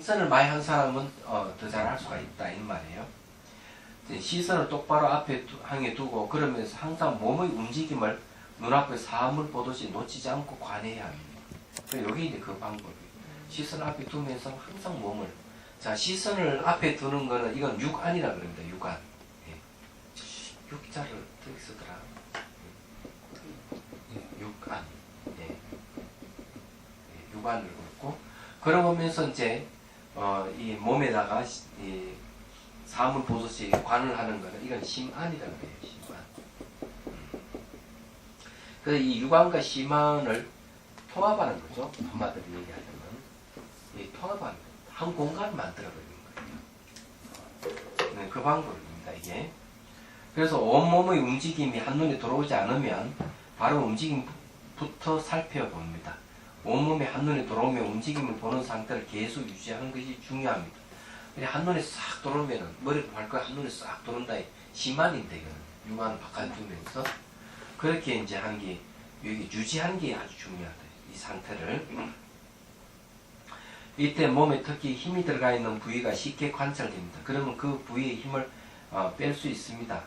시선을 많이 한 사람은 더 잘할 수가 있다 이 말이에요. 시선을 똑바로 앞에 향해 두고 그러면서 항상 몸의 움직임을 눈앞에 사물 보듯이 놓치지 않고 관해야 합니다. 여기 이제 그 방법이에요. 시선을 앞에 두면서 항상 몸을, 자, 시선을 앞에 두는 거는 이건 육안이라 그럽니다. 육안. 예. 육자를 어떻게 쓰더라? 육안. 예. 예. 육안을 긋고 그러면서 이제 이 몸에다가 이 사물 보듯이 관을 하는 거는 이건 심안이라고 해요. 심안. 그래서 이 육안과 심안을 통합하는 거죠. 한마디로 얘기하자면 이 통합하는 한 공간을 만들어버리는 거예요. 네, 그 방법입니다. 이게. 그래서 온몸의 움직임이 한눈에 들어오지 않으면 바로 움직임부터 살펴봅니다. 온몸이 한눈에 들어오면 움직임을 보는 상태를 계속 유지하는 것이 중요합니다. 한눈에 싹 들어오면 머리도 발끝 한눈에 싹 들어온다. 심한인데 이거는 육안을 바깥에 두면서 그렇게 이제 하는 게 여기 유지하는 게 아주 중요하다. 이 상태를. 이때 몸에 특히 힘이 들어가 있는 부위가 쉽게 관찰됩니다. 그러면 그 부위의 힘을 뺄 수 있습니다.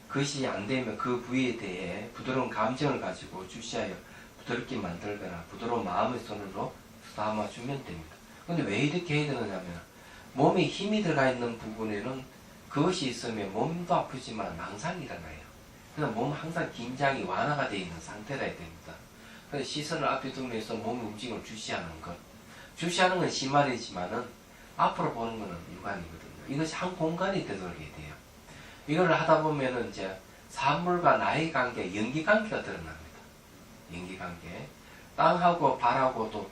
그것이 안 되면 그 부위에 대해 부드러운 감정을 가지고 주시하여 부드럽게 만들거나 부드러운 마음의 손으로 담아주면 됩니다. 근데 왜 이렇게 해야 되느냐면 몸에 힘이 들어가 있는 부분에는 그것이 있으면 몸도 아프지만 망상이 일어나요. 그래서 몸 항상 긴장이 완화가 되어 있는 상태라 해야 됩니다. 그래서 시선을 앞에 두면서 몸의 움직임을 주시하는 것. 주시하는 건 심한이지만은 앞으로 보는 것은 육안이거든요. 이것이 한 공간이 되도록 해야 돼요. 이걸 하다 보면은 이제 사물과 나의 관계, 연기 관계가 드러납니다. 연기 관계. 땅하고 발하고도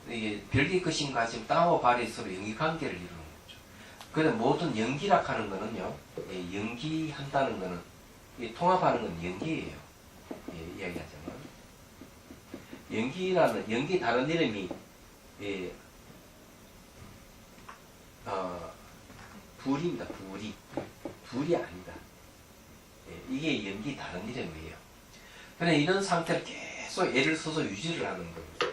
이게 별개 것인가 지금 땅하고 발이 서로 연기 관계를 이루는 거죠. 그런데 모든 연기라 하는 거는요, 연기한다는 거는, 통합하는 건 연기예요. 이야기하자면. 연기 다른 이름이, 불입니다. 불이 아니다. 이게 연기 다른 이름이에요. 그런데 이런 상태를 계속 애를 써서 유지를 하는 겁니다.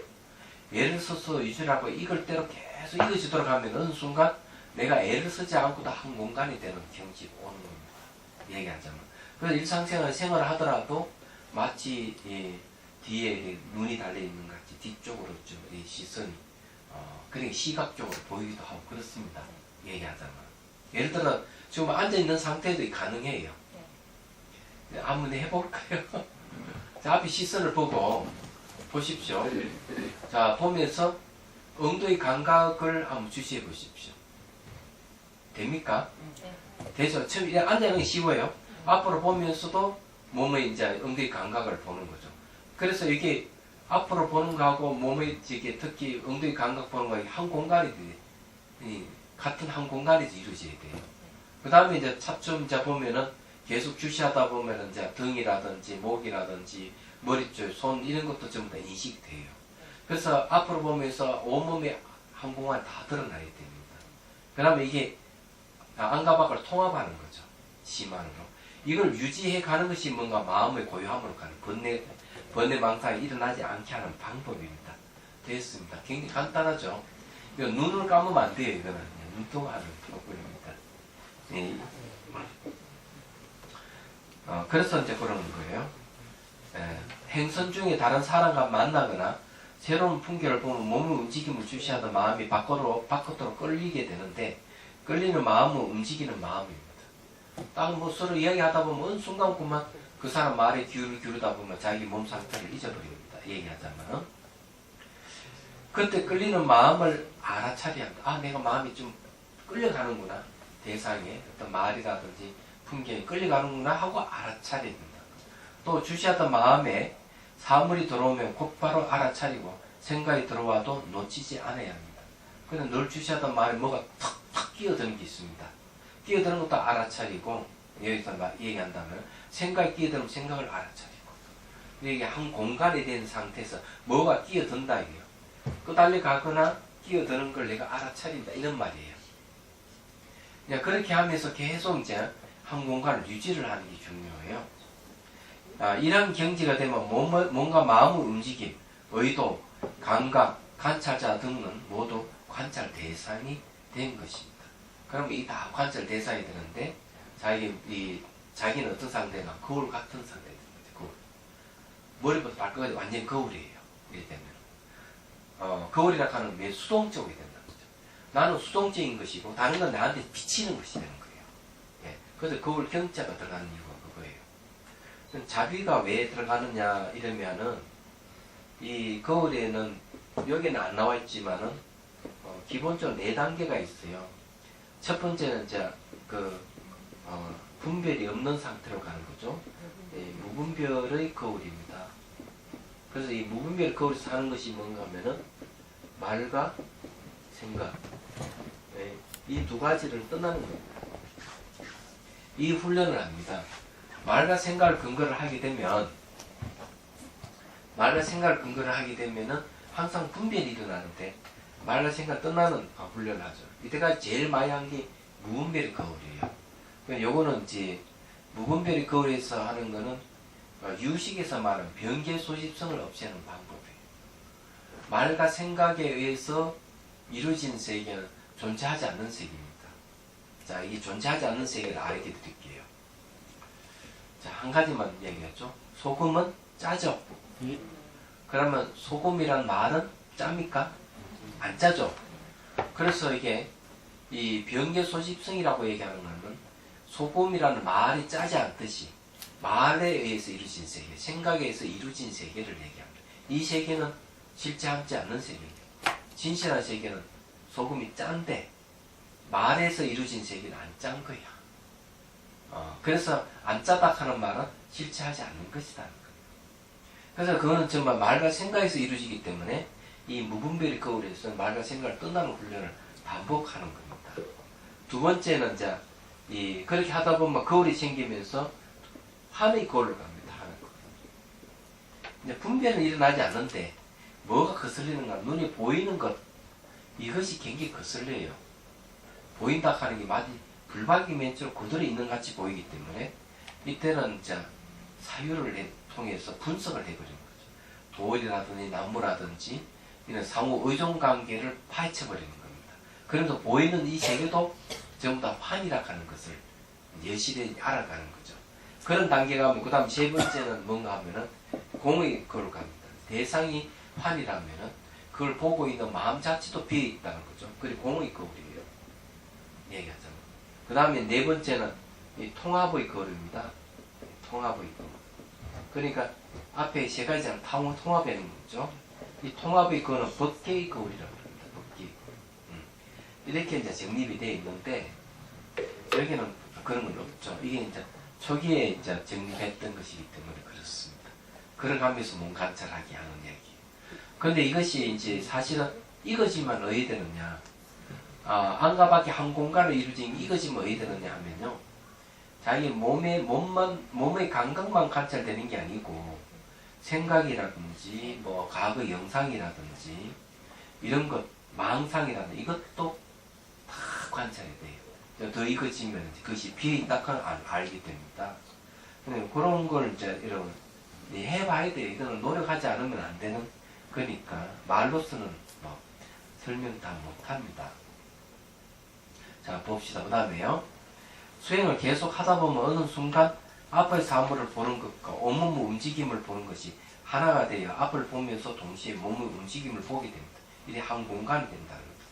애를 써서 유지를 하고 이걸 대로 계속 이어지도록 하면 어느 순간 내가 애를 쓰지 않고도 한 공간이 되는 경지가 오는 겁니다. 얘기하자면. 그래서 일상생활을 하더라도 마치 뒤에 눈이 달려있는 것 같이 뒤쪽으로 좀 시선이 그러니까 시각적으로 보이기도 하고 그렇습니다. 얘기하자면. 예를 들어 지금 앉아있는 상태도 가능해요. 한번 해볼까요? 자, 앞에 시선을 보고 보십시오. 자, 보면서 엉덩이 감각을 한번 주시해 보십시오. 됩니까? 되죠? 처음 앉아있는 게 쉬워요. 앞으로 보면서도 몸의 이제 엉덩이 감각을 보는 거죠. 그래서 이게 앞으로 보는 거하고 몸의 이게 특히 엉덩이 감각 보는 거하고 한 공간이 같은 한 공간에서 이루어져야 돼요. 그 다음에 이제 차츰 이제 보면은 계속 주시하다 보면은 이제 등이라든지 목이라든지 머리 쪽, 손 이런 것도 전부 다 인식돼요. 그래서 앞으로 보면서 온몸에 한 공간 다 드러나야 됩니다. 그 다음에 이게 안과 밖을 통합하는 거죠. 심한으로. 이걸 유지해 가는 것이 뭔가 마음의 고요함으로 가는 번뇌 망상이 일어나지 않게 하는 방법입니다. 됐습니다. 굉장히 간단하죠. 이거 눈을 감으면 안 돼요. 이거는 눈동하는 방법입니다. 그래서 이제 그러는 거예요. 행선 중에 다른 사람과 만나거나 새로운 풍경을 보면 몸의 움직임을 주시하다 마음이 바깥으로 끌리게 되는데 끌리는 마음은 움직이는 마음입니다. 딱 뭐 서로 이야기하다 보면 어느 순간 그만 그 사람 말에 귀를 기울이다 보면 자기 몸 상태를 잊어버립니다. 얘기하자면. 그때 끌리는 마음을 알아차려야 합니다. 아, 내가 마음이 좀 끌려가는구나. 대상에 어떤 말이라든지 풍경이 끌려가는구나 하고 알아차려야 된다. 또 주시하던 마음에 사물이 들어오면 곧바로 알아차리고 생각이 들어와도 놓치지 않아야 합니다. 그런데 늘 주시하던 마음에 뭐가 탁탁 끼어드는 게 있습니다. 끼어드는 것도 알아차리고 여기서 얘기한다면 생각이 끼어들면 생각을 알아차리고 이게 한 공간에 된 상태에서 뭐가 끼어든다 이게요. 끄달려 가거나 끼어드는 걸 내가 알아차린다 이런 말이에요. 그렇게 하면서 계속 이제 한 공간을 유지를 하는 게 중요해요. 이런 경지가 되면 뭔가 마음의 움직임, 의도, 감각, 관찰자 등은 모두 관찰 대상이 된 것입니다. 그러면 이 다 관찰 대상이 되는데 자기는 어떤 상태나 거울 같은 상태가 되는 거죠. 거울. 머리부터 발끝까지 완전 거울이에요. 이렇게 되면 거울이라 하는 왜 수동적이 된다는 거죠. 나는 수동적인 것이고 다른 건 나한테 비치는 것이 되는 거예요. 예. 그래서 거울 경자가 들어가는 이유가 그거예요. 그럼 자비가 왜 들어가느냐 이러면은 이 거울에는 여기는 안 나와 있지만은 기본적으로 4단계가 있어요. 첫 번째는 이제 분별이 없는 상태로 가는 거죠. 예, 무분별의 거울입니다. 그래서 이 무분별 거울에서 하는 것이 뭔가 하면은 말과 생각, 예, 이 두 가지를 떠나는 겁니다. 이 훈련을 합니다. 말과 생각을 근거를 하게 되면은 항상 분별이 일어나는데 말과 생각 떠나는 훈련을 하죠. 이때까지 제일 많이 한 게 무분별의 거울이에요. 요거는 이제 무분별의 거울에서 하는 거는 유식에서 말하는 변계 소집성을 없애는 방법이에요. 말과 생각에 의해서 이루어진 세계는 존재하지 않는 세계입니다. 자, 이게 존재하지 않는 세계를 알게 드릴게요. 자, 한 가지만 얘기하죠. 소금은 짜죠. 그러면 소금이란 말은 짭니까? 안 짜죠. 그래서 이게 이 변계 소집성이라고 얘기하는 것은 소금이라는 말이 짜지 않듯이 말에 의해서 이루어진 세계, 생각에 의해서 이루어진 세계를 얘기합니다. 이 세계는 실체하지 않는 세계입니다. 진실한 세계는 소금이 짠데 말에서 이루어진 세계는 안 짠 거야. 그래서 안 짜다 하는 말은 실체하지 않는 것이다. 그래서 그거는 정말 말과 생각에서 이루어지기 때문에 이 무분별의 거울에서 말과 생각을 떠나는 훈련을 반복하는 겁니다. 두 번째는 이제 그렇게 하다 보면 거울이 생기면서 한의 거울로 갑니다. 한의 거울. 이제 분별은 일어나지 않는데 뭐가 거슬리는가? 눈에 보이는 것 이것이 굉장히 거슬려요. 보인다 하는 게 마치 불박이 맨처럼 그대로 있는 같이 보이기 때문에 이때는 이제 사유를 통해서 분석을 해버리는 거죠. 돌이라든지 나무라든지 이런 상호 의존 관계를 파헤쳐버리는 겁니다. 그러면서 보이는 이 세계도 전부 다 환이라 하는 것을 여실히 알아가는 거죠. 그런 단계가 하면 그 다음 세 번째는 뭔가 하면은 공의 거울 갑니다. 대상이 환이라면은 그걸 보고 있는 마음 자체도 비어 있다는 거죠. 그게 공의 거울이에요. 얘기하자면. 그 다음에 네 번째는 이 통합의 거울입니다. 통합의 거울. 그러니까 앞에 세 가지랑 통합하는 거죠. 이 통합의 거울은 법계의 거울이라고 합니다. 법계. 이렇게 이제 정립이 되어 있는데 여기는 그런 건 없죠. 이게 이제 초기에 이제 정립했던 것이기 때문에 그렇습니다. 걸어가면서 몸 관찰하게 하는 얘기. 그런데 이것이 이제 사실은 이것이만 어디 되느냐? 안과 밖에 한 공간을 이루어진 이것이만 어디 되느냐 하면요. 자기 몸의 감각만 관찰되는 게 아니고 생각이라든지 뭐 과거 영상이라든지 이런 것 망상이라든지 이것도 다 관찰이 돼요. 더 이것이면 그것이 비어있다 하는 알게 됩니다. 그런 걸 이제 여러분 해봐야 돼요. 이거는 노력하지 않으면 안 되는 거니까 말로서는 뭐 설명 다 못합니다. 자 봅시다. 그 다음에요. 수행을 계속 하다 보면 어느 순간 앞의 사물을 보는 것과 온몸의 움직임을 보는 것이 하나가 되어 앞을 보면서 동시에 몸의 움직임을 보게 됩니다. 이게 한 공간이 된다는 겁니다.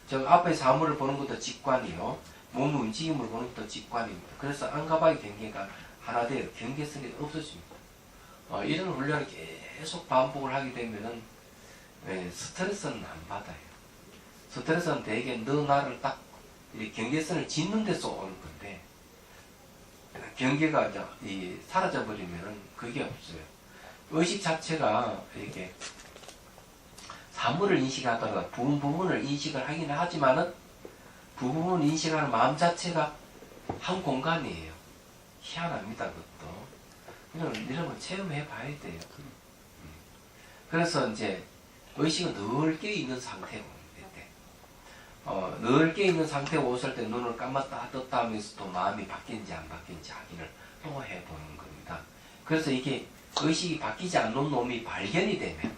즉 앞의 사물을 보는 것도 직관이요. 몸의 움직임을 보는 것도 직관입니다. 그래서 안과 밖의 경계가 하나 되어 경계성이 없어집니다. 이런 훈련을 계속 반복을 하게 되면은 스트레스는 안 받아요. 스트레스는 대개 너 나를 딱 경계선을 짓는 데서 오는 건데 경계가 사라져 버리면은 그게 없어요. 의식 자체가 이렇게 사물을 인식하다가 부분을 인식을 하기는 하지만은 부분을 인식하는 마음 자체가 한 공간이에요. 희한합니다, 그것도. 이런 걸 체험해 봐야 돼요. 그래서 이제 의식은 늘 깨있는 상태고, 늘 깨있는 상태고 있을 때 눈을 감았다 떴다 하면서 또 마음이 바뀌는지 안 바뀌는지 확인을 또 해보는 겁니다. 그래서 이게 의식이 바뀌지 않는 놈이 발견이 되면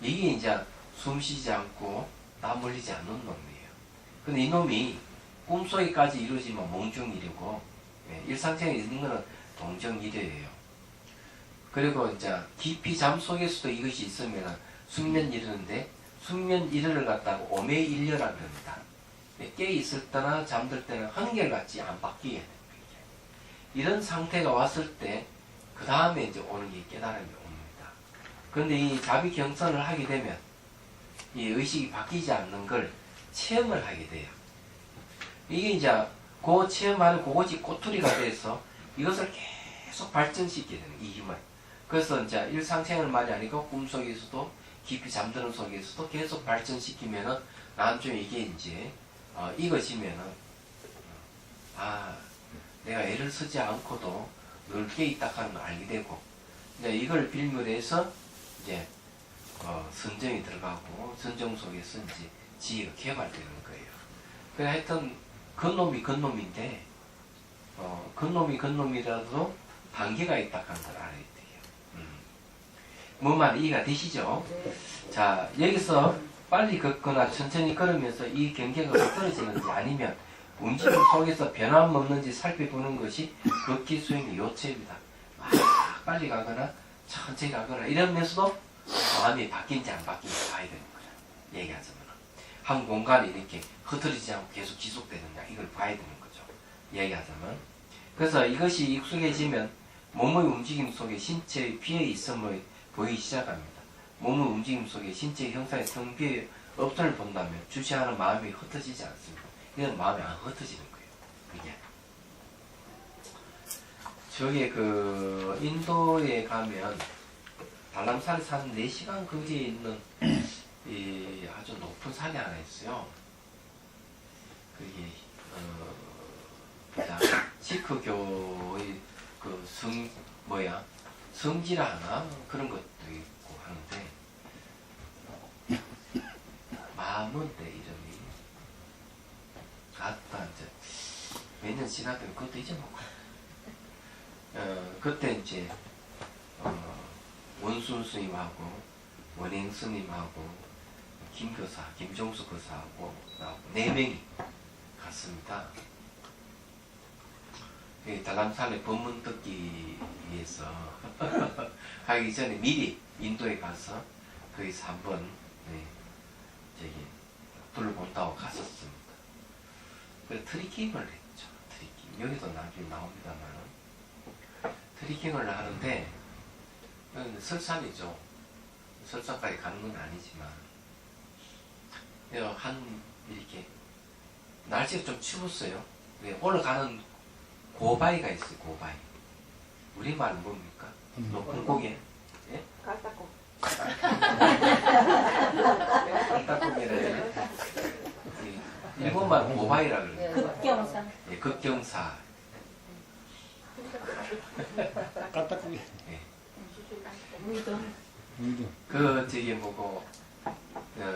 이게 이제 숨 쉬지 않고 땀 흘리지 않는 놈이에요. 근데 이놈이 꿈속에까지 이루어지면 몽중일이고, 예, 일상생활에 있는 거는 동정일이에요. 그리고 이제 깊이 잠 속에서도 이것이 있으면 숙면 이르는데, 숙면 이르를 갖다가 오매일려라 그럽니다. 깨 있을 때나 잠들 때는 한결같이 안 바뀌게 됩니다. 이런 상태가 왔을 때 그 다음에 이제 오는 게 깨달음이 옵니다. 그런데 이 자비 경선을 하게 되면 이 의식이 바뀌지 않는 걸 체험을 하게 돼요. 이게 이제 그 체험하는 그것이 꼬투리가 돼서 이것을 계속 발전시키게 되는 이 힘을. 그래서 이제 일상생활만이 아니고 꿈속에서도 깊이 잠드는 속에서도 계속 발전시키면은 나중에 이게 이제 익어지면은 내가 애를 쓰지 않고도 늘 깨있다 하는 걸 알게 되고, 이제 이걸 빌미로 해서 이제 선정이 들어가고 선정 속에서 이제 지혜가 개발되는 거예요. 그래 하여튼 건놈인데 건놈이라도 단계가 있다 하는 걸 알아야 돼요. 뭔 말 이해가 되시죠? 네. 자, 여기서 빨리 걷거나 천천히 걸으면서 이 경계가 떨어지는지 아니면 움직임 속에서 변함 없는지 살펴보는 것이 걷기 수행의 요체입니다. 빨리 가거나 천천히 가거나 이러면서도 마음이 바뀐지 안 바뀐지 봐야 되는 거죠. 얘기하자면 한 공간이 이렇게 흐트리지 않고 계속 지속되느냐 이걸 봐야 되는 거죠. 얘기하자면. 그래서 이것이 익숙해지면 몸의 움직임 속에 신체의 비어 있음을 보이기 시작합니다. 몸의 움직임 속에 신체의 형상이 텅 비어 없음을 본다면 주시하는 마음이 흩어지지 않습니다. 이건 마음이 안 흩어지는 거예요. 이게. 저게 인도에 가면 달람산에 산 4시간 거리에 있는 이 아주 높은 산이 하나 있어요. 그게 시크교의 성지라 하나 그런 것도 있고 하는데 마문데 이름이 아따 이제 몇 년 지났더니 그것도 잊어먹고 그때 이제 원순 스님하고 원행 스님하고 김교사, 김종수 교사하고 나하고 4명이 갔습니다. 달람산에 법문 듣기 위해서 가기 전에 미리 인도에 가서 거기서 한번 둘러본다고 갔었습니다. 그래서 트리킹을 했죠. 트리킹. 여기도 나중에 나옵니다만 트리킹을 하는데 설산이죠. 설산까지 가는 건 아니지만 이렇게 날씨가 좀 추웠어요. 올라가는 고바위가 있어요. 고바위. 우리말은 뭡니까? 높은 고개. 예? 깔딱고. 깔딱고개라 해요. 일본말 고바위라 그래요. 극경사. 예, 극경사. 까딱하게. 예.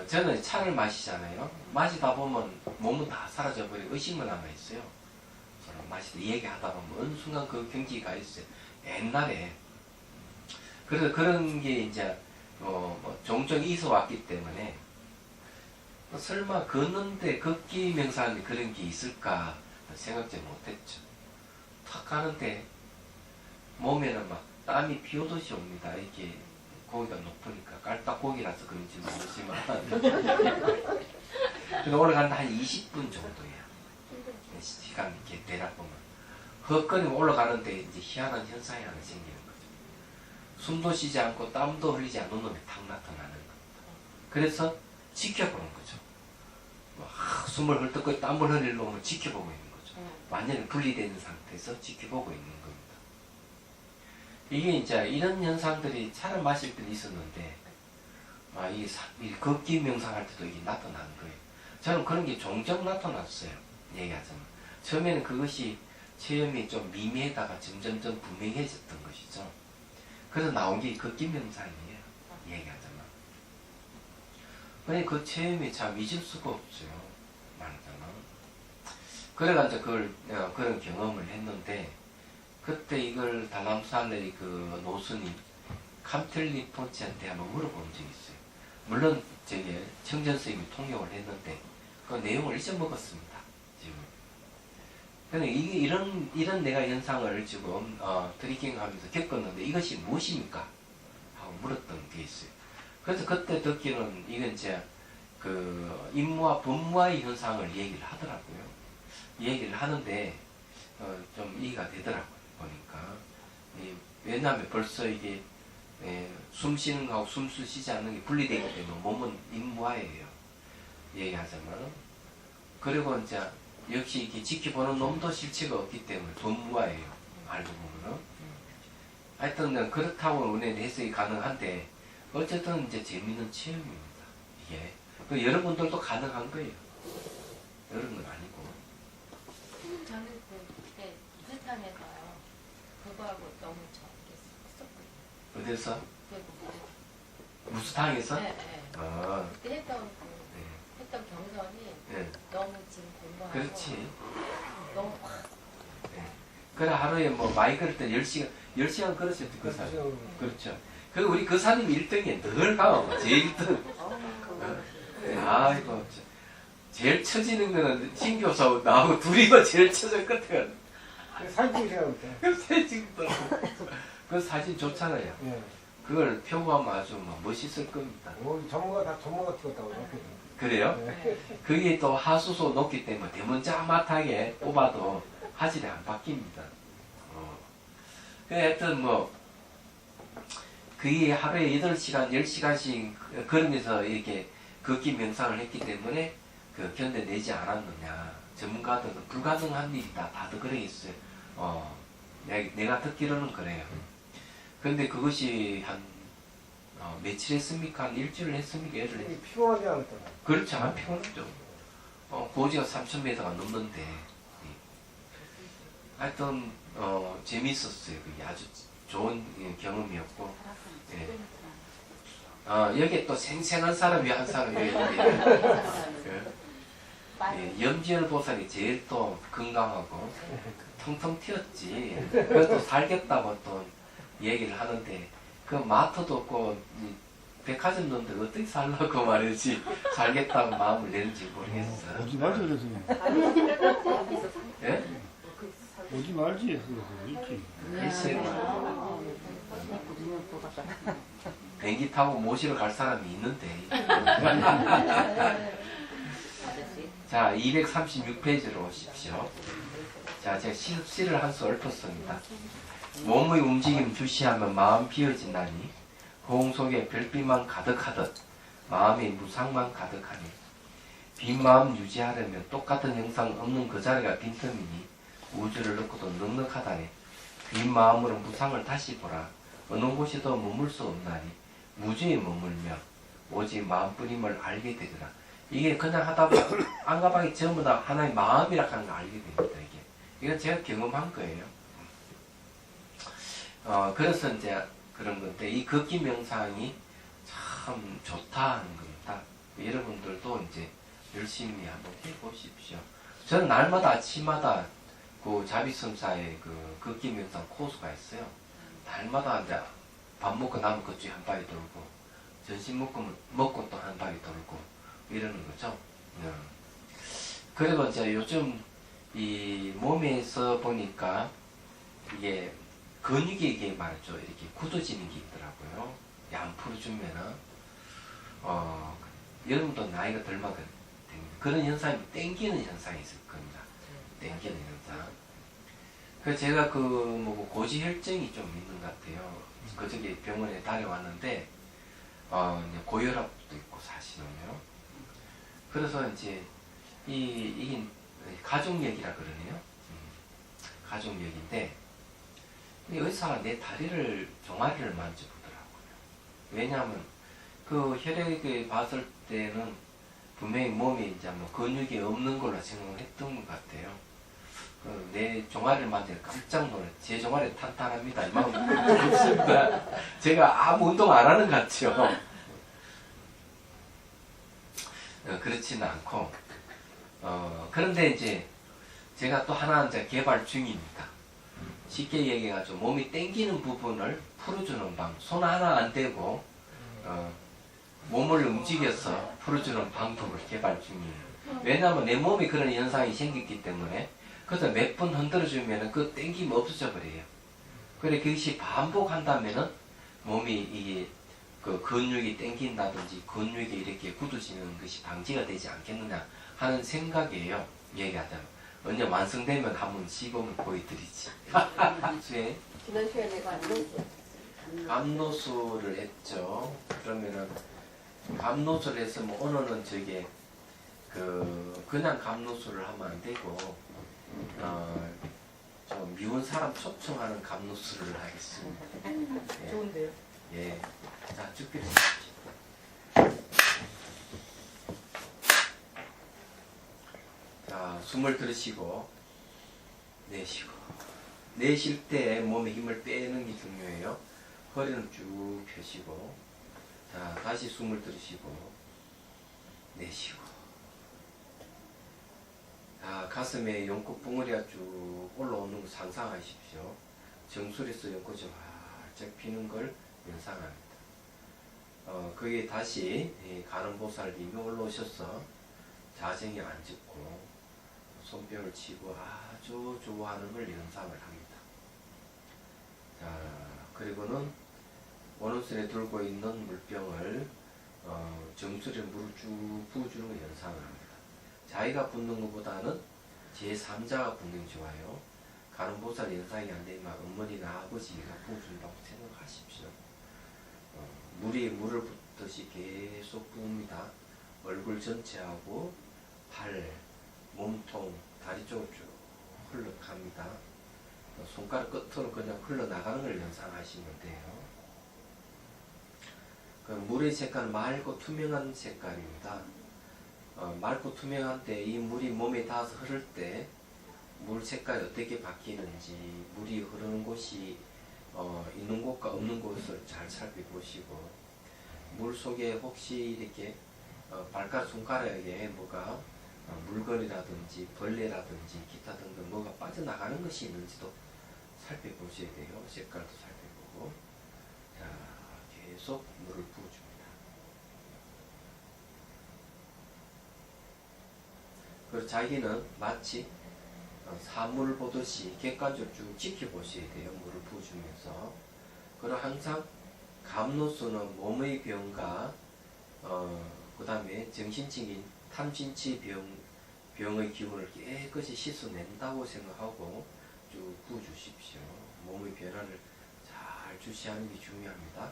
저는 차를 마시잖아요. 마시다 보면 몸은 다 사라져버리고 의식만 남아있어요. 마시다 얘기하다 보면 어느 순간 그 경기가 있어요. 옛날에. 그래서 그런 게 이제 종종 있어 왔기 때문에 설마 걷는데 걷기 명상에 그런 게 있을까 생각지 못했죠. 탁 가는데 몸에는 막 땀이 비오듯이 옵니다. 이게 고기가 높으니까 깔딱고기라서 그런지 모르지만 근데 올라가는데 한 20분 정도예요. 시간 이렇게 대략 보면 헛거리면 올라가는데 이제 희한한 현상이 하나 생기는 거죠. 숨도 쉬지 않고 땀도 흘리지 않는 놈이 탁 나타나는 겁니다. 그래서 지켜보는 거죠. 숨을 헐떡거리 땀을 흘릴 놈을 지켜보고 있는 거죠. 완전히 분리되는 상태에서 지켜보고 있는 겁니다. 이게 이제 이런 현상들이 차를 마실 때는 있었는데 이 걷기 명상할 때도 이게 나타나는 거예요. 저는 그런 게 종종 나타났어요. 얘기하자면 처음에는 그것이 체험이 좀 미미하다가 점점점 분명해졌던 것이죠. 그래서 나온 게 걷기 명상이에요. 얘기하자면 근데 그 체험이 참 잊을 수가 없어요. 말하자면 그래가지고 그런 경험을 했는데 그때 이걸 달람산의 그 노스님 캄틀리포치한테 한번 물어본 적이 있어요. 물론 저기 청전 선생님이 통역을 했는데 그 내용을 잊어먹었습니다. 지금. 근데 이게 이런 내가 현상을 지금 트리킹하면서 겪었는데 이것이 무엇입니까? 하고 물었던 게 있어요. 그래서 그때 듣기는 이건 이제 그 임무와 법무와의 현상을 얘기를 하더라고요. 얘기를 하는데 좀 이해가 되더라고요. 보니까 왜냐하면 벌써 이게 숨 쉬는 거하고 숨 쉬지 않는 게 분리되기 때문에 몸은 임무화예요. 얘기하자면. 그리고 이제 역시 이렇게 지켜보는 놈도 실체가 없기 때문에 돈무화예요. 알고 보면은. 하여튼 그렇다고 은혜 해석이 가능한데 어쨌든 이제 재밌는 체험입니다. 이게. 그 여러분들도 가능한 거예요. 여러 건 아니고. 저는 그때 부산에서요. 그거하고 너무 했었거든요. 어디서? 그 무수탕에서? 네, 네. 아, 그때 했던 네. 했던 경선이 네. 너무 지금 공부하고 그렇지. 너무 확 네. 그래 하루에 뭐 많이 걸을 때 10시간 걸으셨죠 그 사람. 그렇죠. 그 우리 그 사람이 1등이에 늘 가고 제일 1등. 네. 아이고 제일 처지는 거는 신교사 나하고 둘이가 제일 처져 끝에 사진 찍으셔야 돼. 그 사진 그 사진 좋잖아요. 예. 그걸 표구하면 아주 막 멋있을 겁니다. 우리 전문가 다 전문가 찍었다고 생각해요. 그래요? 네. 그게 또 하수소 높기 때문에 대문자mat하게 뽑아도 화질이 안 바뀝니다. 하여튼 뭐 그게 하루에 8시간, 10시간씩 걸으면서 이렇게 걷기 명상을 했기 때문에 그 견뎌내지 않았느냐. 전문가들은 불가능한 일이다. 다들 그러겠어요. 내가 듣기로는 그래요. 근데 그것이 한 며칠 했습니까? 한 일주일 했습니까? 예를 들어. 피곤하지 않았잖아. 그렇지, 안 피곤하죠. 고지가 3,000m가 넘는데. 하여튼, 재밌었어요. 그게 아주 좋은 경험이었고. 예. 여기 또 생생한 사람이 한 사람이 염지열 보살이 제일 또 건강하고 텅텅 튀었지. 그래도 살겠다고 또 얘기를 하는데 그 마트도 없고 백화점 놈들 어떻게 살라고 말이지 살겠다고 마음을 내는지 모르겠어. 오지 말지 그래서. 예? 오지 말지 그랬지. 글쎄요. 비행기 타고 모시러 갈 사람이 있는데. 자, 236페이지로 오십시오. 자, 제가 시를 한 수 읊었습니다. 몸의 움직임 주시하면 마음 비어진다니 호응 속에 별빛만 가득하듯 마음의 무상만 가득하니 빈 마음 유지하려면 똑같은 형상 없는 그 자리가 빈틈이니 우주를 넣고도 넉넉하다니 빈 마음으로 무상을 다시 보라. 어느 곳에도 머물 수 없나니 우주에 머물며 오직 마음뿐임을 알게 되리라. 이게 그냥 하다 보면 안가방이 전부 다 하나의 마음이라 하는 걸 알게 됩니다. 이건 제가 경험한 거예요. 그래서 이제 그런 건데 이 걷기 명상이 참 좋다 하는 겁니다. 여러분들도 이제 열심히 한번 해보십시오. 저는 날마다 아침마다 그 자비섬사에 그 걷기 명상 코스가 있어요. 날마다 이제 밥 먹고 나면 그쪽에 한 바퀴 돌고 점심 먹고 또 한 바퀴 돌고 이러는 거죠. 그리고 이제 요즘 이 몸에서 보니까 이게 근육이 이게 말이죠. 이렇게 굳어지는 게 있더라고요. 안 풀어주면은 여러분도 나이가 덜만큼 그런 현상이 땡기는 현상이 있을 겁니다. 땡기는 현상. 그래서 제가 뭐 고지혈증이 좀 있는 것 같아요. 그저께 병원에 다녀왔는데 이제 고혈압도 있고 사실은요. 그래서 이제 이게 가족력이라 그러네요. 가족력인데 의사가 내 다리를 종아리를 만져보더라고요. 왜냐하면 그 혈액을 봤을 때는 분명히 몸에 이제 뭐 근육이 없는 걸로 생각을 했던 것 같아요. 내 종아리를 만지니까 깜짝 놀랐어요. 제 종아리 탄탄합니다. 이만큼 없습니다. 제가 아무 운동 안 하는 것 같죠. 그렇지는 않고 그런데 이제 제가 또 하나 이제 개발 중입니다. 쉽게 얘기해가지고 몸이 땡기는 부분을 풀어주는 방법. 손 하나 안 대고 몸을 움직여서 풀어주는 방법을 개발 중이에요. 왜냐하면 내 몸에 그런 현상이 생겼기 때문에 그래서 몇 번 흔들어주면 그 땡김이 없어져 버려요. 그래 그것이 반복한다면은 몸이 이게 그 근육이 땡긴다든지 근육이 이렇게 굳어지는 것이 방지가 되지 않겠느냐 하는 생각이에요. 얘기하자면 언제 완성되면 한번 시범을 보여드리지. 네. 지난 시간에 감노수를 했죠. 그러면은 감노수를 했으면 오늘은 저게 그냥 감노수를 하면 안 되고 좀 미운 사람 초청하는 감노수를 하겠습니다. 예. 좋은데요? 예. 자, 죽기를. 자, 숨을 들이쉬고 내쉬고. 내쉴 때 몸에 힘을 빼는 게 중요해요. 허리는 쭉 펴시고. 자, 다시 숨을 들이쉬고 내쉬고. 자, 가슴에 연꽃 붕어리가 쭉 올라오는 거 상상하십시오. 정수리에서 연꽃이 활짝 피는 걸 연상합니다. 거기에 다시 가는 보살님이 올라오셔서 자정에 앉고 손뼉을 치고 아주 좋아하는 걸 연상을 합니다. 자, 그리고는 원운선에 들고 있는 물병을 정수리에 물을 쭉 부어주는 걸 연상을 합니다. 자기가 붓는 것보다는 제3자가 붓는 게 좋아요. 가는 보살 연상이 안 되면 어머니나 아버지가 부어준다고 생각하십시오. 물을 붓듯이 계속 부읍니다. 얼굴 전체하고 팔, 몸통, 다리 쪽으로 쭉 흘러갑니다. 손가락 끝으로 그냥 흘러나가는 걸 연상하시면 돼요. 그 물의 색깔은 맑고 투명한 색깔입니다. 맑고 투명한 때 이 물이 몸에 닿아서 흐를 때 물 색깔이 어떻게 바뀌는지 물이 흐르는 곳이 있는 곳과 없는 곳을 잘 살펴보시고 물 속에 혹시 이렇게 발가락 손가락에 뭐가 물건이라든지 벌레라든지 기타 등등 뭐가 빠져나가는 것이 있는지도 살펴보셔야 돼요. 색깔도 살펴보고. 자, 계속 물을 부어줍니다. 그리고 자기는 마치 사물을 보듯이 객관적으로 쭉 지켜보셔야 돼요. 물을 부어주면서. 그리고 항상 감노수는 몸의 병과 그 다음에 정신적인 탐진치 병의 기운을 깨끗이 씻어낸다고 생각하고 쭉 부어주십시오. 몸의 변화를 잘 주시하는 게 중요합니다.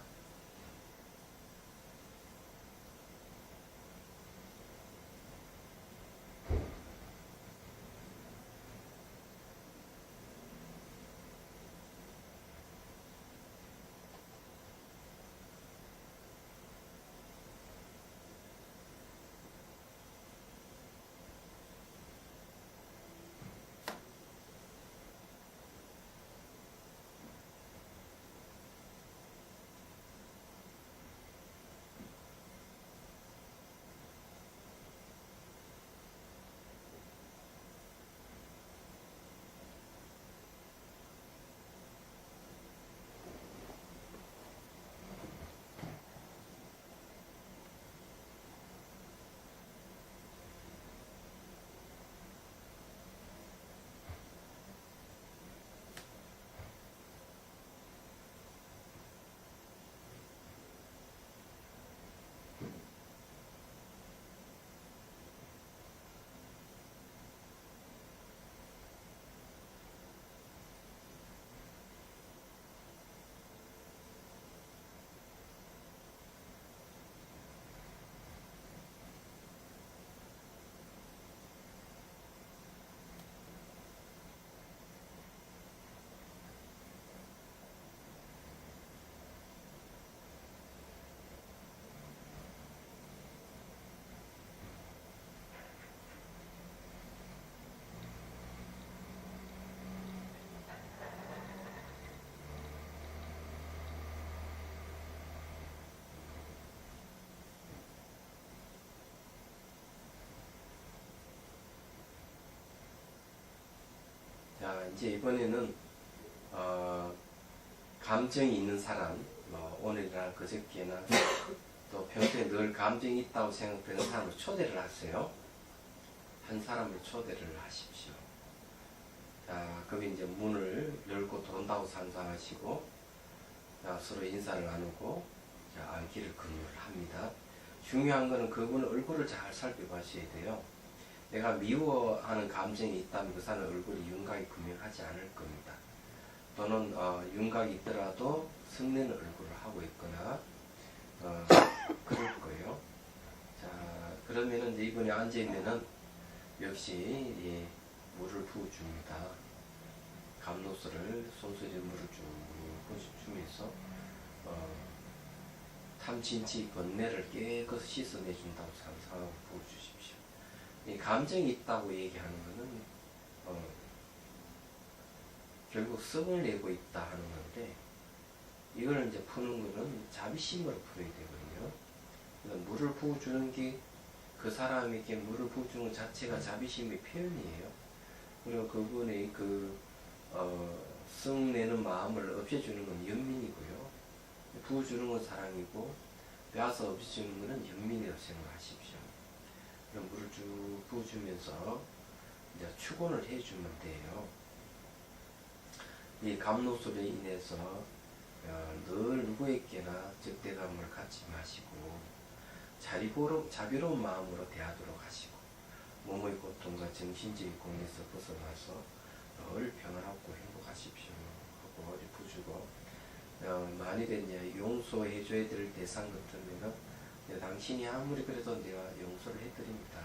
자, 이제 이번에는 감정이 있는 사람, 뭐 오늘이나 그저께나 또 평소에 늘 감정이 있다고 생각되는 사람을 초대를 하세요. 한 사람을 초대를 하십시오. 자, 그럼 이제 문을 열고 들어온다고 상상하시고, 자, 서로 인사를 나누고, 자, 알기를 금요를 합니다. 중요한 거는 그분의 얼굴을 잘 살펴보셔야 돼요. 내가 미워하는 감정이 있다면 그 사람의 얼굴이 윤곽이 금요하지 않을 겁니다. 또는 윤곽이 있더라도 성내는 얼굴을 하고 있거나 그럴 거예요. 자, 그러면은 이제 이분이 앉아있면은 역시 이 물을 부어줍니다. 감로스를 손수에 물을 쭉 부어주면서 탐진치 건네를 깨끗이 씻어내준다고 상상하고 부어주십시오. 이 감정이 있다고 얘기하는 것은 결국 성을 내고 있다 하는 건데, 이거를 이제 푸는 거는 자비심으로 풀어야 되거든요. 그러니까 물을 부어주는 게 그 사람에게 물을 부어주는 것 자체가 자비심의 표현이에요. 그리고 그분의 성 내는 마음을 없애주는 건 연민이고요. 부어주는 건 사랑이고, 빼앗아 없애주는 것은 연민이라고 생각하십시오. 그럼 물을 쭉 부어주면서 이제 축원을 해주면 돼요. 이 감로소로 인해서 늘 누구에게나 적대감을 갖지 마시고 자비로운 마음으로 대하도록 하시고, 몸의 고통과 정신적인 고뇌에서 벗어나서 늘 평안하고 행복하십시오 하고 어디 부주고, 만일에 이제 용서해줘야 될 대상 같으면 당신이 아무리 그래도 내가 용서를 해드립니다.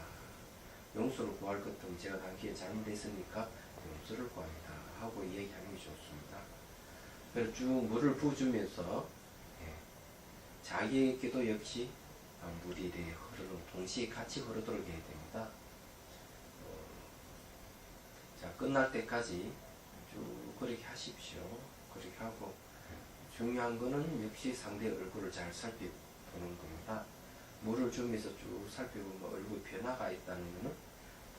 용서를 구할 것 같으면 제가 당신이 잘못했으니까 용서를 구합니다 하고 얘기하는 게 좋습니다. 그래서 쭉 물을 부어주면서 자기에게도 역시 물이 동시에 같이 흐르도록 해야 됩니다. 자, 끝날 때까지 쭉 그렇게 하십시오. 그렇게 하고, 중요한 거는 역시 상대의 얼굴을 잘 살펴보는 겁니다. 물을 주면서 쭉 살펴보면 얼굴 변화가 있다는 것은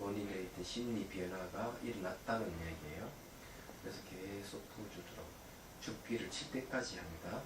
본인의 어떤 심리 변화가 일어났다는 이야기예요. 그래서 계속 부어주도록 죽비를 칠 때까지 합니다.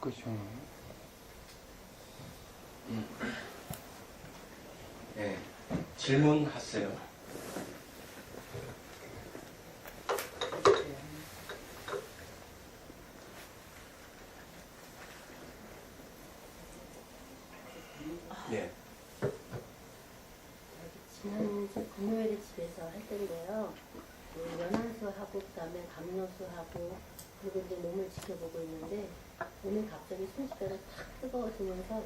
그죠. 네, 질문하세요. 네. 지난 금요일에 집에서 할 텐데요. 하고 그다음에 감노수 하고 그리고 이제 몸을 지켜보고 있는데 오늘 갑자기 순식간에 탁 뜨거워지면서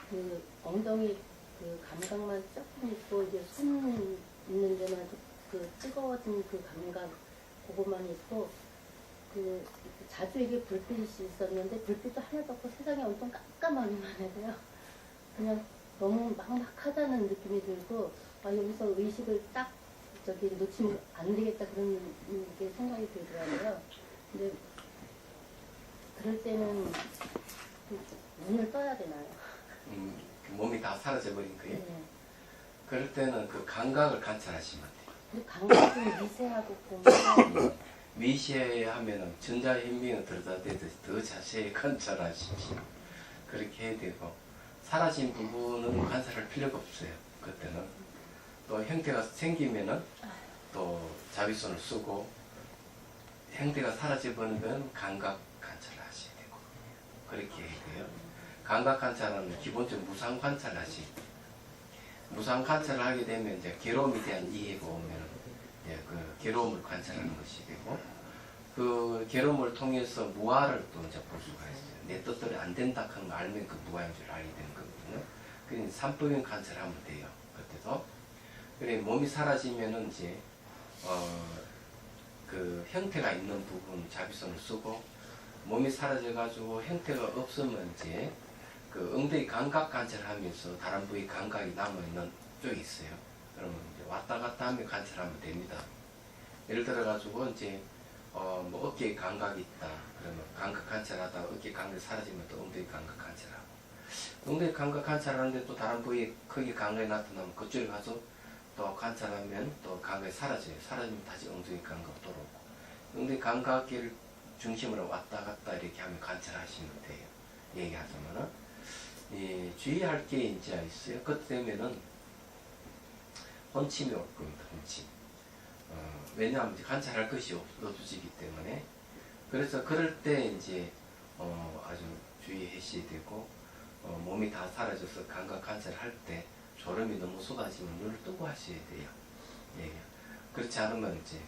그 엉덩이 그 감각만 조금 있고 이제 손 있는 데만 그 뜨거워진 그 감각 그것만 있고 그 자주 이게 불빛이 있었는데 불빛도 하나도 없고 세상에 온통 깜깜하기만 해도요. 그냥 너무 막막하다는 느낌이 들고 아 여기서 의식을 딱 저기 놓치면 안 되겠다 그런 게 생각이 들더라고요. 근데 그럴 때는 그 눈을 떠야 되나요? 몸이 다 사라져버린 거예요. 네. 그럴 때는 그 감각을 관찰하시면 돼요. 근데 감각이 좀 미세하고 보면 미시하면은 전자현미가 들여다대듯이 더 자세히 관찰하시지. 그렇게 해야 되고, 사라진 부분은 관찰할 필요가 없어요. 그때는. 또 형태가 생기면은 또 자비손을 쓰고, 형태가 사라져버리면 감각 관찰을 하셔야 되고, 그렇게 해야 돼요. 감각 관찰은 기본적으로 무상 관찰을 하시고, 무상 관찰을 하게 되면 이제 괴로움에 대한 이해가 오면 그 괴로움을 관찰하는 것이 되고, 그 괴로움을 통해서 무아를 또 이제 볼 수가 있어요. 내 뜻대로 안 된다 하는 거 알면 그 무아인 줄 알게 되는 거거든요. 그래서 삼법인 관찰하면 돼요. 그때도. 그래 몸이 사라지면은 이제 그 형태가 있는 부분 자비손을 쓰고, 몸이 사라져가지고 형태가 없으면 이제 그 엉덩이 감각 관찰하면서 다른 부위 감각이 남아있는 쪽이 있어요. 그러면 이제 왔다 갔다 하면 관찰하면 됩니다. 예를 들어가지고 이제 뭐 어깨에 감각이 있다. 그러면 감각 관찰하다가 어깨 감각이 사라지면 또 엉덩이 감각 관찰하고, 엉덩이 감각 관찰하는데 또 다른 부위에 크게 감각이 나타나면 그쪽에 가서 또 관찰하면 또 감각이 사라져요. 사라지면 다시 엉덩이 감각 돌아오고, 엉덩이 감각을 중심으로 왔다 갔다 이렇게 하면 관찰하시면 돼요. 얘기하자면은 주의할 게 이제 있어요. 그때 되면은 혼침이 올 겁니다. 혼침. 왜냐하면 이제 관찰할 것이 없어지기 때문에. 그래서 그럴 때 이제 아주 주의하셔야 되고, 몸이 다 사라져서 감각 관찰할 때 졸음이 너무 쏟아지면 눈을 뜨고 하셔야 돼요. 예. 그렇지 않으면 이제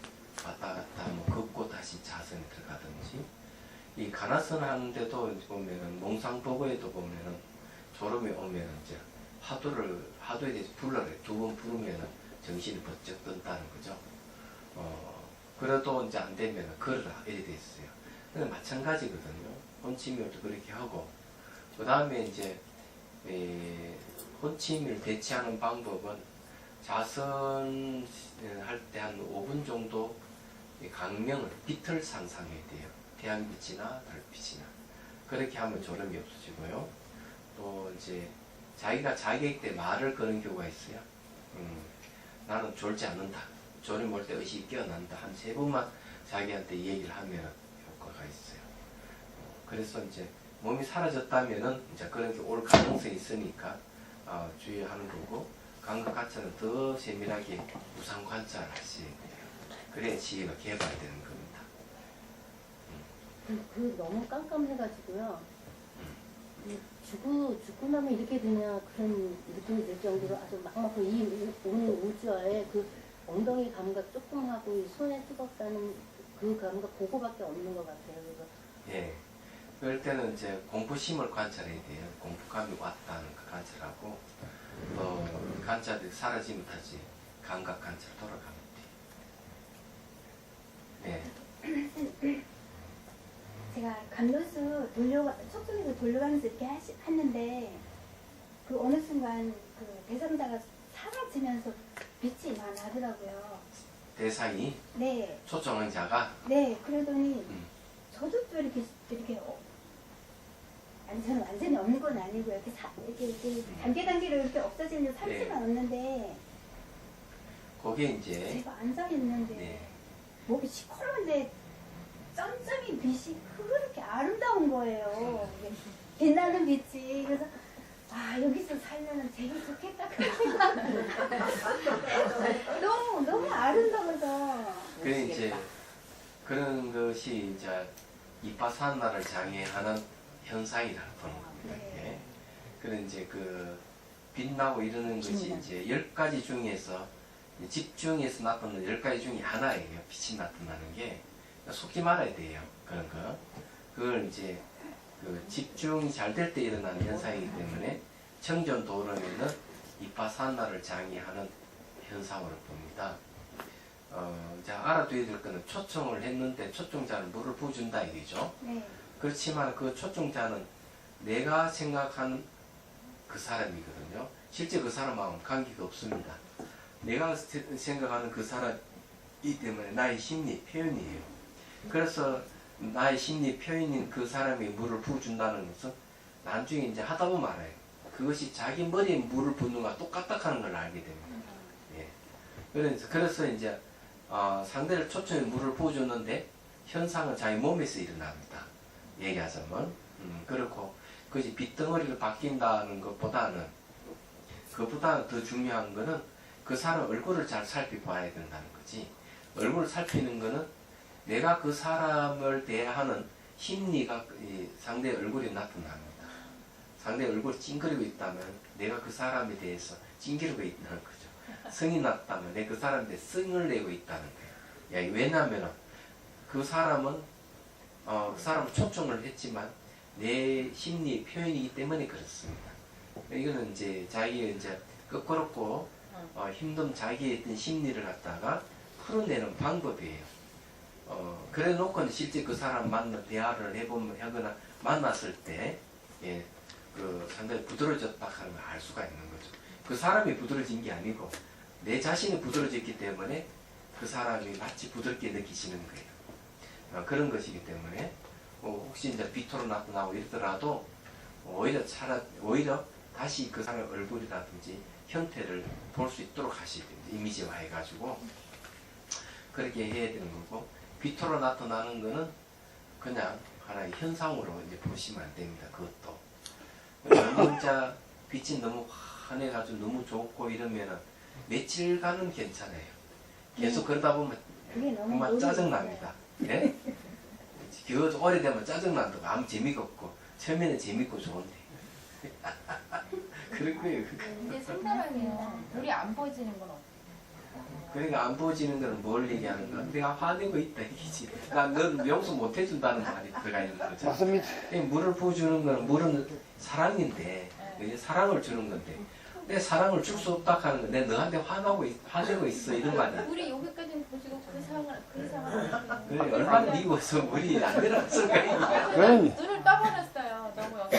왔다 갔다 뭐 걷고 다시 자선에 들어가든지, 이 가나선 하는데도 보면은 몽상보고에도 보면은 졸음이 오면은 이제 하도에 대해서 불러요. 2번 부르면은 정신이 번쩍 뜬다는 거죠. 그래도 이제 안 되면은 걸어라 이래 돼 있어요. 근데 마찬가지거든요. 혼침을 그렇게 하고, 그 다음에 이제 혼침을 대체하는 방법은 자선 할 때 한 5분 정도 강명을 빛을 상상해야 돼요. 태양빛이나 달빛이나. 그렇게 하면 졸음이 없어지고요. 또 이제 자기가 자기 때 말을 거는 경우가 있어요. 나는 졸지 않는다. 졸음 올 때 의식이 깨어난다. 한 3번만 자기한테 얘기를 하면 효과가 있어요. 그래서 이제 몸이 사라졌다면은 이제 그런 게 올 가능성이 있으니까 주의하는 거고, 감각 관찰은 더 세밀하게 무상 관찰을 하셔야 돼요. 그래야 지혜가 개발되는 겁니다. 그 너무 깜깜해가지고요. 죽고 나면 이렇게 되냐 그런 느낌이 들 정도로 아주 막막하고 오늘 우주와의 그 엉덩이 감각 조금 하고 이 손에 뜨겁다는 그 감각 그거밖에 없는 것 같아요. 그래서 예. 그럴 때는 이제 공포심을 관찰해야 돼요. 공포감이 왔다는 그 관찰하고, 또 관찰이 사라지면 다시 감각 관찰 돌아가면 돼요. 네. 제가 감로수 촉촉해서 돌려가면서 이렇게 했는데 그 어느 순간 그 대상자가 사라지면서 빛이 나더라고요. 대상이 네, 초청한 자가 네. 그러더니 저도 또 이렇게 아니 저는 완전히 없는 건 아니고요. 이렇게 단계로 이렇게 없어지는 상태는 네. 없는데 그게 이제 제가 앉아 있는데 네. 목이 시커먼데 점점이 빛이 그렇게 아름다운 거예요. 이게 빛나는 빛이. 그래서 아 여기서 살면은 되게 좋겠다 그런 생각. 너무 아름다워서. 그 이제 그런 것이 이제 이파사나를 장애하는 현상이라고 보는 겁니다. 네. 그런 이제 그 빛나고 이러는 것이 이제 10가지 중에서 집중해서 나타나는 10가지 중에 하나예요. 빛이 나타나는 게. 속지 말아야 돼요. 그런 거. 그걸 이제 그 집중이 잘 될 때 일어나는 현상이기 때문에 청전도름에는 이파산나를 장애하는 현상으로 봅니다. 자, 알아둬야 될 거는 초청을 했는데 초청자는 물을 부어준다 이거죠. 네. 그렇지만 그 초청자는 내가 생각한 그 사람이거든요. 실제 그 사람하고는 관계가 없습니다. 내가 생각하는 그 사람이기 때문에 나의 심리 표현이에요. 그래서 나의 심리 표현인 그 사람이 물을 부어준다는 것은 나중에 이제 하다 보면 알아요. 그것이 자기 머리에 물을 붓는 거와 똑같다는 걸 알게 됩니다. 예. 그래서 이제 상대를 초청해 물을 부어줬는데 현상은 자기 몸에서 일어납니다. 얘기하자면 그렇고 그것이 빗덩어리로 바뀐다는 것보다는 그것보다 더 중요한 거는 그 사람 얼굴을 잘 살펴봐야 된다는 거지. 얼굴을 살피는 거는 내가 그 사람을 대하는 심리가 이 상대의 얼굴에 나타납니다. 상대의 얼굴이 찡그리고 있다면 내가 그 사람에 대해서 찡그리고 있다는 거죠. 성이 났다면 내가 그 사람에 대해 성을 내고 있다는 거예요. 왜냐하면 그 사람은 그 사람 초청을 했지만 내 심리 표현이기 때문에 그렇습니다. 이거는 이제 자기의 이제 끄끄럽고 힘든 자기의 어떤 심리를 갖다가 풀어내는 방법이에요. 그래 놓고는 실제 그 사람 대화를 하거나 만났을 때, 예, 그 상당히 부드러워졌다 하는 걸 알 수가 있는 거죠. 그 사람이 부드러워진 게 아니고, 내 자신이 부드러워졌기 때문에 그 사람이 마치 부드럽게 느끼시는 거예요. 그런 것이기 때문에, 혹시 이제 비토로 나타나고 이러더라도, 오히려 다시 그 사람의 얼굴이라든지 형태를 볼 수 있도록 하셔야 됩니다. 이미지화 해가지고. 그렇게 해야 되는 거고, 비토로 나타나는 거는 그냥 하나의 현상으로 이제 보시면 안 됩니다. 그것도. 너무 자 빛이 너무 환해가지고 너무 좋고 이러면은 며칠간은 괜찮아요. 계속 그러다 보면 그게 너무 정말 짜증납니다. 예? 그 오래되면 짜증난다고 아무 재미가 없고 처음에는 재밌고 좋은데. 그럴 거예요. 근데 생사랑이요. 물이 안 보여지는 건 없어요. 그러니까 안 보여지는 거는 뭘 얘기하는 거야? 내가 화내고 있다 이기지. 넌 용서 못 해준다는 말이 들어가 있는 거죠. 맞습니다. 물을 부어주는 거는 물은 사랑인데 이제 사랑을 주는 건데 내 사랑을 줄 수 없다 하는 건 내 너한테 화내고 있어 이런 거 아니야. 물이 여기까지는 보지고 그 이상은 그래 얼마나 미워서 물이 안 들어갔을까. 그럼 눈을 떠버렸어요. 너무 여기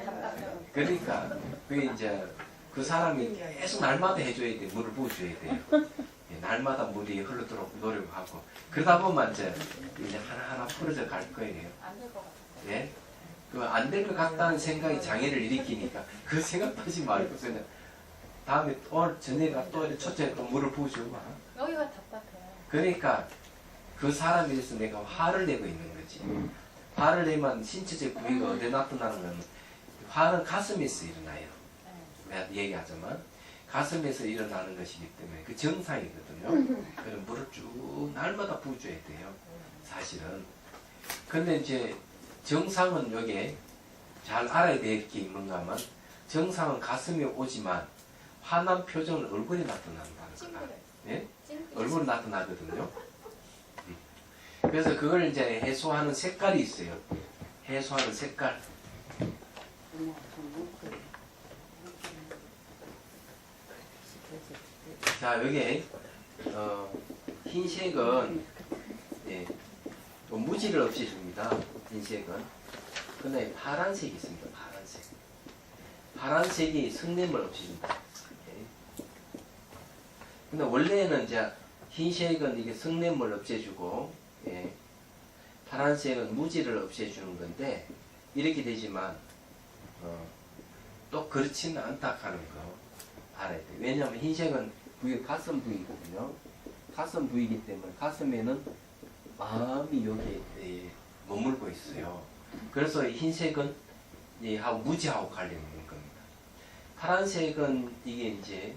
답답해요. 그러니까 그게 이제 그 사람이 계속 날마다 해줘야 돼. 물을 부어줘야 돼요. 날마다 물이 흘러들어오고 노력하고 그러다 보면 이제 하나하나 풀어져 갈 거예요. 안 될 것 같아요. 예? 그 안 될 것 같다는 생각이 장애를 일으키니까 그 생각도 하지 말고 그냥 다음에 오늘 저녁에 또 첫째 또 물을 부어주고 여기가 답답해요. 그러니까 그 사람에 대해서 내가 화를 내고 있는 거지. 화를 내면 신체적 부위가 어디에 나타나는 건 화는 가슴에서 일어나요. 내가 얘기하자면 가슴에서 일어나는 것이기 때문에 그 정상이거든요. 그럼 물을 쭉 날마다 부어줘야 돼요. 사실은. 근데 이제 정상은 여기에 잘 알아야 될 게 있는가 하면 정상은 가슴에 오지만 화난 표정은 얼굴에 나타난다는 거다. 찡그려. 예? 찡그려. 얼굴에 나타나거든요. 그래서 그걸 이제 해소하는 색깔이 있어요. 해소하는 색깔. 자, 여기 흰색은 예, 무지를 없애줍니다. 흰색은. 근데 파란색이 있습니다. 파란색. 파란색이 성냄을 없애준다. 예. 근데 원래는 이제 흰색은 이게 성냄을 없애주고, 예, 파란색은 무지를 없애주는 건데 이렇게 되지만 또 그렇지는 않다 하는 거 알아야 돼요. 왜냐하면 흰색은 부위 가슴 부위거든요. 가슴 부위이기 때문에 가슴에는 마음이 여기에 머물고 있어요. 그래서 이 흰색은 하고 무지하고 관련이 있는 겁니다. 파란색은 이게 이제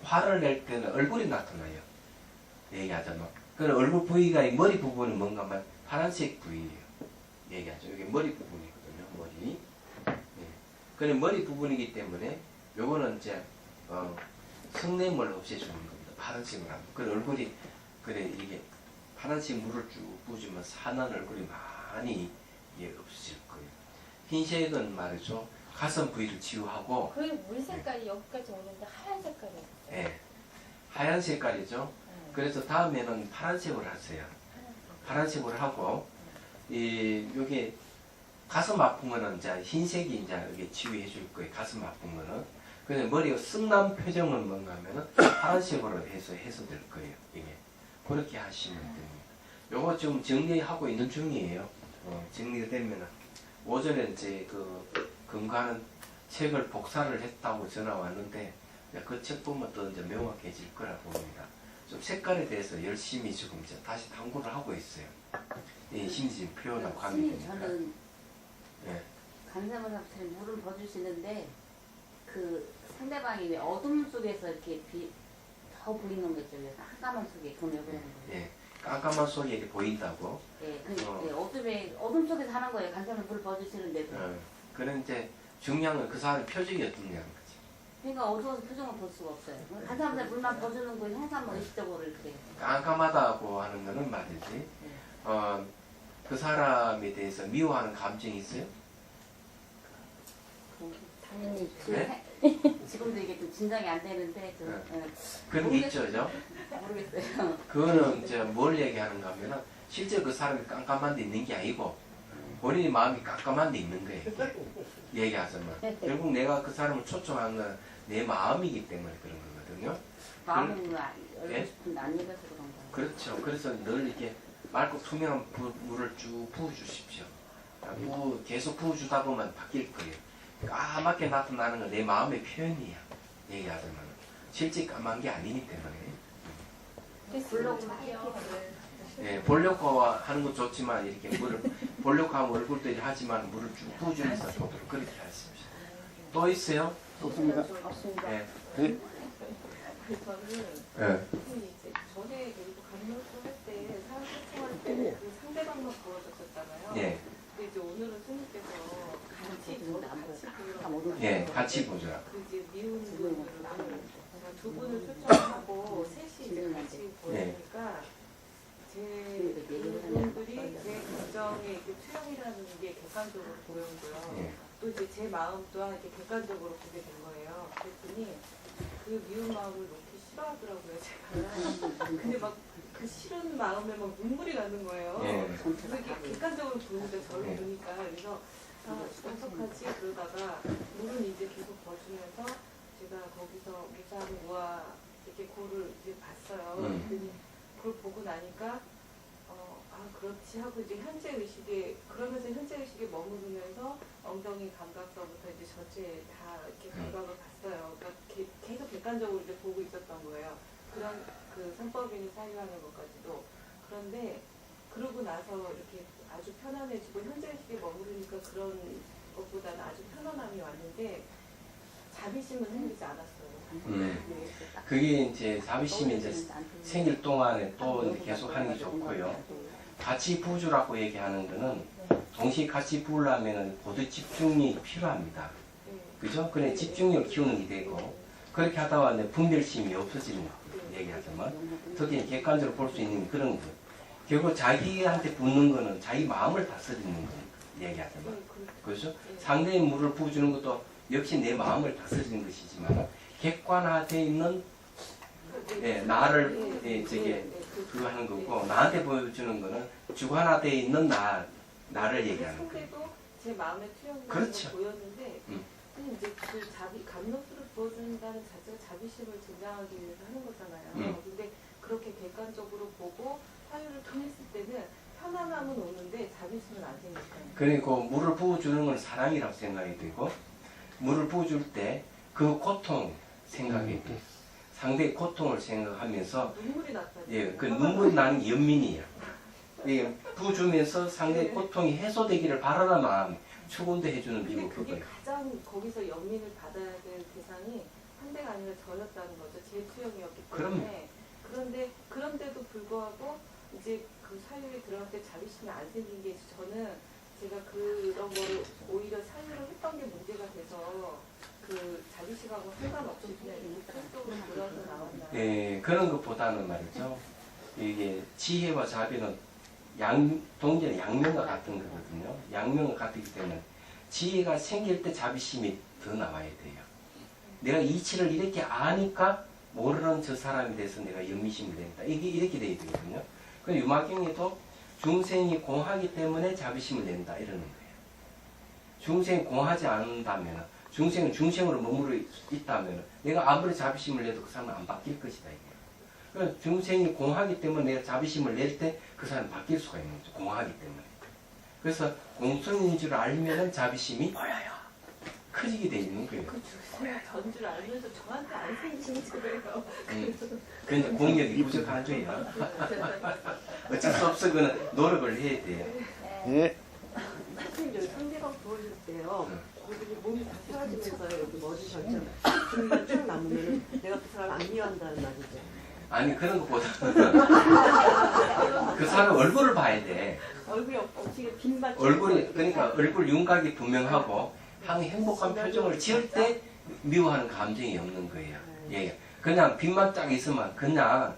화를 낼 때는 얼굴이 나타나요. 얘기하자면. 그럼 얼굴 부위가 이 머리 부분은 뭔가 하면 파란색 부위예요. 얘기하죠. 이게 머리 부분이거든요. 머리. 예. 그럼 머리 부분이기 때문에 요거는 이제 성냄을 없애주는 겁니다. 파란색으로 합니다. 그 얼굴이 그래 이게 파란색 물을 쭉 부으면 산한 얼굴이 많이 없어질 거예요. 흰색은 말이죠. 가슴 부위를 치유하고 거의 물 색깔이 여기까지 오는데 하얀 색깔이에요. 예, 하얀 색깔이죠. 그래서 다음에는 파란색으로 하세요. 파란색으로 하고 여기 가슴 아픈 거는 이제 흰색이 이제 이게 치유해 줄 거예요. 가슴 아픈 거는. 근데 머리가 승남 표정은 뭔가 하면은 파란색으로 해서 될 거예요. 이게 그렇게 하시면 됩니다. 요거 지금 정리하고 있는 중이에요. 정리가 되면은 오전에 이제 그 건강한 책을 복사를 했다고 전화 왔는데 그 책 보면 또 이제 명확해질 거라 봅니다. 좀 색깔에 대해서 열심히 지금 이제 다시 탐구를 하고 있어요. 이 심지 표현하고 하면 스님 되니까. 저는 예. 간사무사한테 물을 버주시는데 그 상대방이 왜 어둠 속에서 이렇게 더 보이는 거죠. 한가만 속에 그럼 왜 그러는 거예요? 예. 깜깜한 속에 이렇게 보인다고. 예, 어둠 속에서 하는 거예요. 간사무 물 버주시는데. 그런 이제 중요한 건 그 사람의 표정이 어떻냐는 거지. 그러니까 어두워서 표정을 볼 수가 없어요. 간사무사 물만 버주는 거 항상 뭐 의식적으로 이렇게. 깜깜하다고 하는 거는 말이지. 그 사람에 대해서 미워하는 감정이 있어요? 당연히 네? 지금도 이게 좀 진정이 안 되는데 좀 그런 게 있죠, 죠? 모르겠어요. 그거는 이제 뭘 얘기하는가 하면은 실제 그 사람이 깜깜한 데 있는 게 아니고 본인의 마음이 깜깜한 데 있는 거예요. 이게. 얘기하자면 결국 내가 그 사람을 초청한 건 내 마음이기 때문에 그런 거거든요. 마음은 예? 알고 싶은데 안 읽어서 그런 거예요. 그렇죠. 그래서 늘 이렇게 맑고 투명한 물을 쭉 부어주십시오. 계속 부어주다 보면 바뀔 거예요. 까맣게 나타나는 건 내 마음의 표현이야. 얘기하자면 실제 까만 게 아니기 때문에. 블로그 예, 보려고 하는 건 좋지만 이렇게 물을 보려고 하면 얼굴도 이렇게 하지만 물을 쭉 부어주면서 보도록 그렇게 하십시오. 또 있어요? 없습니다. 예. 네? 저는 예. 이제 전에 그리고 간호소 할때 사람 소통할 때 그 상대방만 보여줬었잖아요. 예. 근데 이제 오늘은 스님께서 같이 저를 같이 보여. 예, 같이 보자. 그 이제 미운 분들을 두 분을 초청하고 셋이 이제 같이 보여주니까 제 그분들이 제 감정의 이렇게 투영이라는 게 객관적으로 보였고요. 예. 또 이제 제 마음 또한 이렇게 객관적으로 보게 된 거예요. 그랬더니 그 미운 마음을 놓기 싫어하더라고요, 제가. 근데 막 그 싫은 마음에 막 눈물이 나는 거예요. 예. 그래서 이게 객관적으로 보니까 저를 예. 보니까 그래서 어떡하지 그러다가 물은 이제 계속 버주면서 제가 거기서 무사한 우아 이렇게 고를 이제 봤어요. 그랬더니 그걸 보고 나니까 그렇지 하고 이제 현재 의식에 그러면서 현재 의식에 머무르면서 엉덩이 감각서부터 이제 전체 다 이렇게 감각을 봤어요. 그러니까 계속 객관적으로 이제 보고 있었던 거예요. 그런 그 선법인이 사유하는 것까지도. 그런데 그러고 나서 이렇게 아주 편안해지고 현재 의식에 머무르니까 그런 것보다는 아주 편안함이 왔는데 자비심은 생기지 않았어요. 네. 그게 이제 자비심이 이제 생길 동안에 또 이제 계속 하는 게 좋고요. 같이 부주라고 얘기하는 거는 동시에 같이 부으려면 고도 집중력이 필요합니다. 그죠? 그래 집중력을 키우는 게 되고 그렇게 하다가 이제 분별심이 없어지는 거 얘기하자면 특히 객관적으로 볼 수 있는 그런 거. 결국 자기한테 붙는 거는 자기 마음을 다스리는 거 얘기하자면 그렇죠? 상대의 물을 부어주는 것도 역시 내 마음을 다스리는 것이지만 객관화되어 있는 나를 그거 하는 거고 나한테 보여주는 거는 주관화되어 있는 나를 얘기하는 거예요. 상대도 제 마음의 투영이 그렇죠. 보였는데 이제 그 감로수를 부어준다는 자체가 자비심을 증강하기 위해서 하는 거잖아요. 근데 그렇게 객관적으로 보고 사유를 통했을 때는 편안함은 오는데 자비심은 안 생기니까요. 그리고 물을 부어주는 건 사랑이라고 생각이 되고 물을 부어줄 때 그 고통 생각이 돼. 상대의 고통을 생각하면서 눈물이 났다. 그 눈물이 나는 게 연민이에요. 부어주면서 상대의 고통이 해소되기를 바라는 마음 축원도 해주는 근데 비법 그게 그거예요. 가장 거기서 연민을 받아야 될 대상이 상대가 아니라 저였다는 거죠. 제 투영이었기 때문에. 그런데도 불구하고 이제 그 사유에 들어갈 때 자비심이 안 생긴 게 저는 제가 그런 거를 오히려 사유를 했던 게 문제가 돼서 그 자기식하고 상관없이 그냥 일반적으로 보여서 나왔나요? 예, 그런 것보다는 말이죠. 이게 지혜와 자비는 동전의 양면과 같은 거거든요. 양면과 같기 때문에 지혜가 생길 때 자비심이 더 나와야 돼요. 내가 이치를 이렇게 아니까 모르는 저 사람에 대해서 내가 연민심을 낸다. 이게 이렇게 돼야 되거든요. 그래서 유마경에도 중생이 공하기 때문에 자비심을 낸다 이러는 거예요. 중생이 공하지 않는다면, 중생은 중생으로 머무르 있다면 내가 아무리 자비심을 내도 그 사람은 안 바뀔 것이다. 이게. 그래서 중생이 공하기 때문에 내가 자비심을 낼 때 그 사람은 바뀔 수가 있는 거죠. 공하기 때문에. 그래서 공성인 줄 알면은 자비심이 커지게 돼 있는 거예요. 전줄 알면서 저한테 안 생기신 거예요. 그 이제 공력이 부족한 거예요. 어쩔 수 없어. 그는 노력을 해야 돼요. 예. 선생님 여기 상대방 보여줄 때요. 응. 여기 몸이 다 사라지면서 여기 머리 절잖아요. 등이 쭉 남으면 내가 그 사람 안 미워한다는 말이죠. 아니 그런 것보다 그 사람 얼굴을 봐야 돼. 얼굴이 어떻게 빈밭 얼굴이 그러니까 얼굴 윤곽이 분명하고 항상 행복한 표정을 지을 때 미워하는 감정이 없는 거예요. 예, 그냥 빛만 딱 있으면 그냥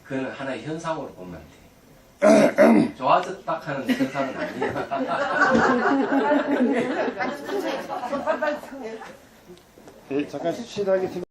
그는 하나의 현상으로 보면 돼. 좋아졌다 하는 현상은 아니에요. 예, 잠깐 쉬다 하겠습니다.